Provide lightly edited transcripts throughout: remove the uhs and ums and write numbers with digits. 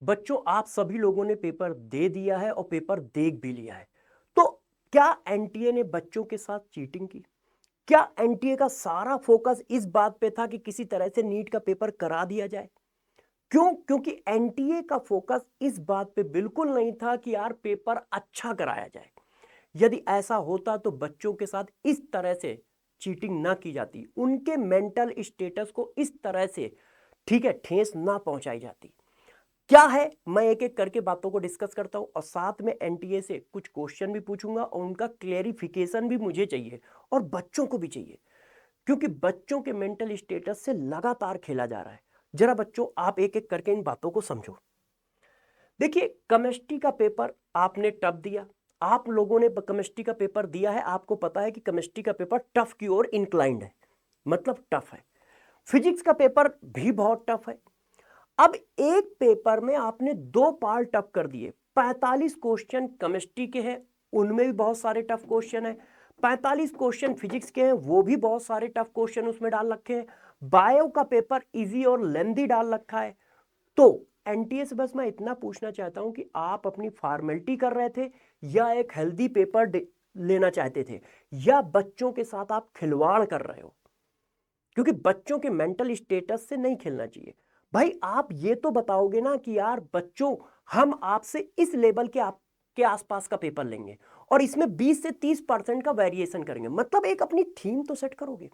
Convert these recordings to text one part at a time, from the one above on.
बच्चों, आप सभी लोगों ने पेपर दे दिया है और पेपर देख भी लिया है। तो क्या एनटीए ने बच्चों के साथ चीटिंग की? क्या एनटीए का सारा फोकस इस बात पे था कि किसी तरह से नीट का पेपर करा दिया जाए? क्यों? क्योंकि एनटीए का फोकस इस बात पे बिल्कुल नहीं था कि यार पेपर अच्छा कराया जाए। यदि ऐसा होता तो बच्चों के साथ इस तरह से चीटिंग ना की जाती, उनके मेंटल स्टेटस को इस तरह से, ठीक है, ठेस ना पहुंचाई जाती। क्या है, मैं एक एक करके बातों को डिस्कस करता हूं और साथ में एनटीए से कुछ क्वेश्चन भी पूछूंगा और उनका क्लेरिफिकेशन भी मुझे चाहिए और बच्चों को भी चाहिए, क्योंकि बच्चों के मेंटल स्टेटस से लगातार खेला जा रहा है। जरा बच्चों, आप एक एक करके इन बातों को समझो। देखिए, केमिस्ट्री का पेपर आपने टफ दिया। आप लोगों ने केमिस्ट्री का पेपर दिया है, आपको पता है कि केमिस्ट्री का पेपर टफ की ओर इंक्लाइंड है, मतलब टफ है। फिजिक्स का पेपर भी बहुत टफ है। अब एक पेपर में आपने दो पार्ट टफ कर दिए। 45 क्वेश्चन केमिस्ट्री के हैं, उनमें भी बहुत सारे टफ क्वेश्चन हैं। 45 क्वेश्चन फिजिक्स के हैं, वो भी बहुत सारे टफ क्वेश्चन उसमें डाल रखे हैं। बायो का पेपर इजी और लेंदी डाल रखा है। तो एनटीए से बस मैं इतना पूछना चाहता हूं कि आप अपनी फॉर्मेलिटी कर रहे थे या एक हेल्दी पेपर लेना चाहते थे, या बच्चों के साथ आप खिलवाड़ कर रहे हो? क्योंकि बच्चों के मेंटल स्टेटस से नहीं खेलना चाहिए। भाई, आप ये तो बताओगे ना कि यार बच्चों, हम आपसे इस लेवल के आपके आसपास का पेपर लेंगे और इसमें 20 से 30% का वेरिएशन करेंगे, मतलब एक अपनी थीम तो सेट करोगे।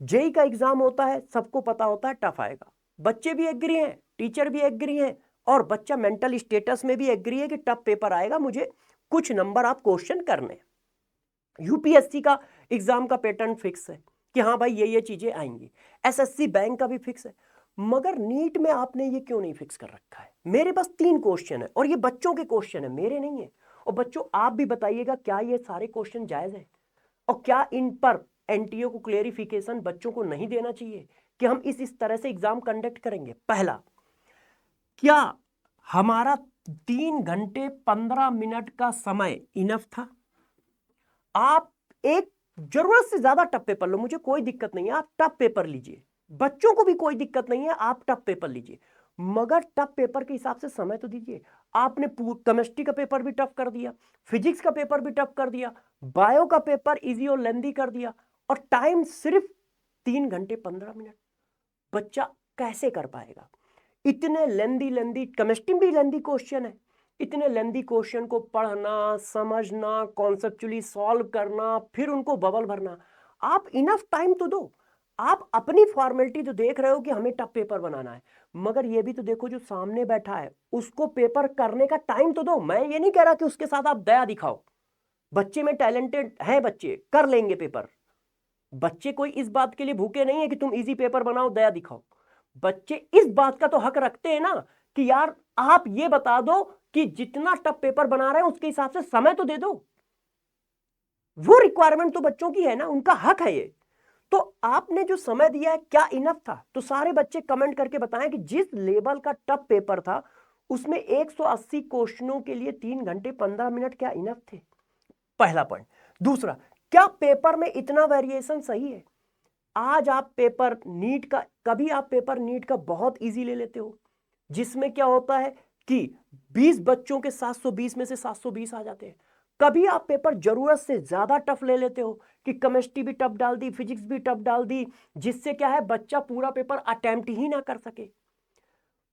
जेई का एग्जाम होता है, सबको पता होता है टफ आएगा, बच्चे भी एग्री हैं, टीचर भी एग्री हैं और बच्चा मेंटल स्टेटस में भी एग्री है कि टफ पेपर आएगा, मुझे कुछ नंबर आप क्वेश्चन करने। यूपीएससी का एग्जाम का पैटर्न फिक्स है कि हाँ भाई ये चीजें आएंगी। एसएससी बैंक का भी फिक्स है। मगर नीट में आपने ये क्यों नहीं फिक्स कर रखा है? मेरे पास 3 क्वेश्चन है और ये बच्चों के क्वेश्चन है, मेरे नहीं है। और बच्चों, आप भी बताइएगा, क्या ये सारे क्वेश्चन जायज है और क्या इन पर एनटीए को क्लेरिफिकेशन बच्चों को नहीं देना चाहिए कि हम इस तरह से एग्जाम कंडक्ट करेंगे? पहला, क्या हमारा 3 घंटे 15 मिनट का समय इनफ था? आप एक जरूरत से ज्यादा टफ पेपर लो, मुझे कोई दिक्कत नहीं है, आप टफ पेपर लीजिए, बच्चों को भी कोई दिक्कत नहीं है, आप टफ पेपर लीजिए, मगर टफ पेपर के हिसाब से समय तो दीजिए। आपने केमिस्ट्री का पेपर भी टफ कर दिया, फिजिक्स का पेपर भी टफ कर दिया, बायो का पेपर इजी और लेंदी कर दिया, और टाइम सिर्फ 3 घंटे 15 मिनट। बच्चा कैसे कर पाएगा? इतने लेंदी लेंदी केमिस्ट्री भी लेंदी क्वेश्चन है, इतने लेंदी क्वेश्चन को पढ़ना, समझना, कॉन्सेप्चुअली सॉल्व करना, फिर उनको बबल भरना। आप इनफ टाइम तो दो। आप अपनी फॉर्मेलिटी तो देख रहे हो कि हमें टफ पेपर बनाना है, मगर ये भी तो देखो जो सामने बैठा है उसको पेपर करने का टाइम तो दो। मैं ये नहीं कह रहा कि उसके साथ आप दया दिखाओ, बच्चे में टैलेंटेड है, बच्चे कर लेंगे पेपर। बच्चे कोई इस बात के लिए भूखे नहीं है कि तुम इजी पेपर बनाओ, दया दिखाओ। बच्चे इस बात का तो हक रखते हैं ना कि यार आप ये बता दो कि जितना टफ पेपर बना रहे हैं उसके हिसाब से समय तो दे दो। वो रिक्वायरमेंट तो बच्चों की है ना, उनका हक है ये। तो आपने जो समय दिया है क्या इनफ था? तो सारे बच्चे कमेंट करके बताएं कि जिस लेवल का टफ पेपर था उसमें 180 क्वेश्चनों के लिए 3 घंटे 15 मिनट क्या इनफ थे? पहला पॉइंट। दूसरा, क्या पेपर में इतना वेरिएशन सही है? आज आप पेपर नीट का, कभी आप पेपर नीट का बहुत इजी ले लेते हो जिसमें क्या होता है कि 20 बच्चों के 720 में से 720 आ जाते हैं। कभी आप पेपर जरूरत से ज्यादा टफ ले लेते हो कि केमिस्ट्री भी टफ डाल दी, फिजिक्स भी टफ डाल दी, जिससे क्या है बच्चा पूरा पेपर अटेम्प्ट ही ना कर सके।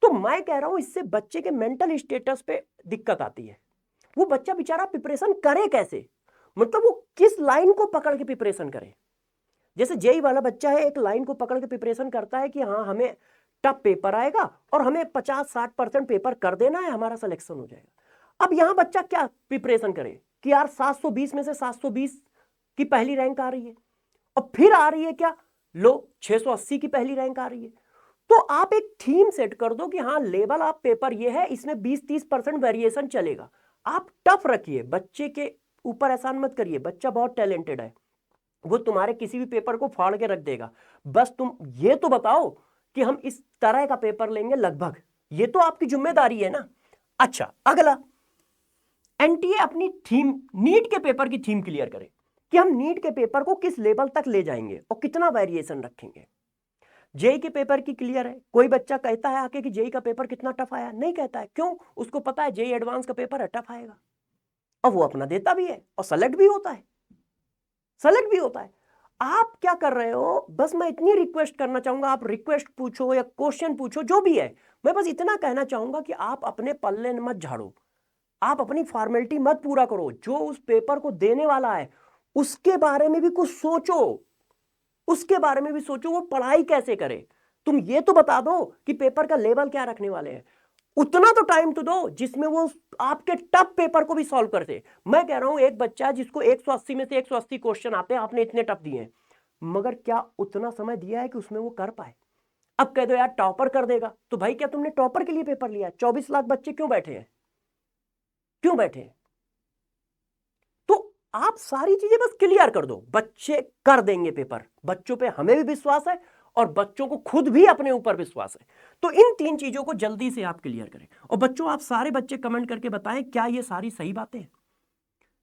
तो मैं कह रहा हूं इससे बच्चे के मेंटल स्टेटस पे दिक्कत आती है। वो बच्चा बेचारा प्रिपरेशन करे कैसे? मतलब वो किस लाइन को पकड़ के प्रिपरेशन करे? जैसे जेई वाला बच्चा है, एक लाइन को पकड़ के प्रिपरेशन करता है कि हाँ हमें टफ पेपर आएगा और हमें 50-60% पेपर कर देना है, हमारा सिलेक्शन हो जाएगा। अब यहां बच्चा क्या प्रिपरेशन करे कि यार 720 में से 720 की पहली रैंक आ रही है और फिर आ रही है क्या, लो 680 की पहली रैंक आ रही है। तो आप एक थीम सेट कर दो कि हाँ लेवल आप पेपर ये है, इसमें 20-30% वेरिएशन चलेगा। आप टफ रखिए, बच्चे के ऊपर एहसान मत करिए, बच्चा बहुत टैलेंटेड है, वो तुम्हारे किसी भी पेपर को फाड़ के रख देगा। बस तुम ये तो बताओ कि हम इस तरह का पेपर लेंगे लगभग, ये तो आपकी जिम्मेदारी है ना। अच्छा, अगला, एनटीए अपनी थीम, नीट के पेपर की थीम क्लियर करे कि हम नीट के पेपर को किस लेवल तक ले जाएंगे और कितना वेरिएशन रखेंगे। जेई के पेपर की क्लियर है। कोई बच्चा कहता है आके कि जेई का पेपर कितना टफ आया? नहीं कहता है। क्यों? उसको पता है जेई एडवांस का पेपर है, टफ आएगा, और वो अपना देता भी है और सेलेक्ट भी होता है, सेलेक्ट भी होता है। आप क्या कर रहे हो? बस मैं इतनी रिक्वेस्ट करना चाहूंगा, आप रिक्वेस्ट पूछो या क्वेश्चन पूछो, जो भी है, मैं बस इतना कहना चाहूंगा कि आप अपने पल्ले मत झाड़ो, आप अपनी फॉर्मेलिटी मत पूरा करो। जो उस पेपर को देने वाला है उसके बारे में भी कुछ सोचो, उसके बारे में भी सोचो, वो पढ़ाई कैसे करे। तुम ये तो बता दो कि पेपर का लेवल क्या रखने वाले हैं, उतना तो टाइम तो दो जिसमें वो आपके टफ पेपर को भी सॉल्व करते। मैं कह रहा हूं एक बच्चा जिसको 180 में से 180 क्वेश्चन आते हैं, आपने इतने टफ दिए हैं, मगर क्या उतना समय दिया है कि उसमें वो कर पाए? अब कह दो यार टॉपर कर देगा, तो भाई क्या तुमने टॉपर के लिए पेपर लिया? 24 लाख बच्चे क्यों बैठे हैं? क्यों बैठे हैं? तो आप सारी चीजें बस क्लियर कर दो, बच्चे कर देंगे पेपर। बच्चों पे हमें भी विश्वास है और बच्चों को खुद भी अपने ऊपर विश्वास है। तो इन 3 चीजों को जल्दी से आप क्लियर करें। और बच्चों, आप सारे बच्चे कमेंट करके बताएं क्या ये सारी सही बातें हैं,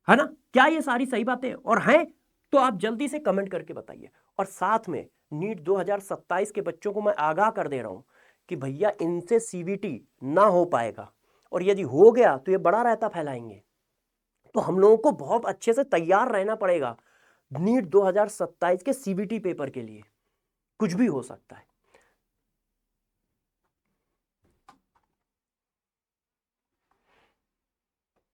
है ना? क्या ये सारी सही बातें हैं? और हैं तो आप जल्दी से कमेंट करके बताइए। और साथ में नीट 2027 के बच्चों को मैं आगाह कर दे रहा हूं कि भैया इनसे सीबीटी ना हो पाएगा, और यदि हो गया तो ये बड़ा रायता फैलाएंगे। तो हम लोगों को बहुत अच्छे से तैयार रहना पड़ेगा नीट 2027 के सीबीटी पेपर के लिए। कुछ भी हो सकता है।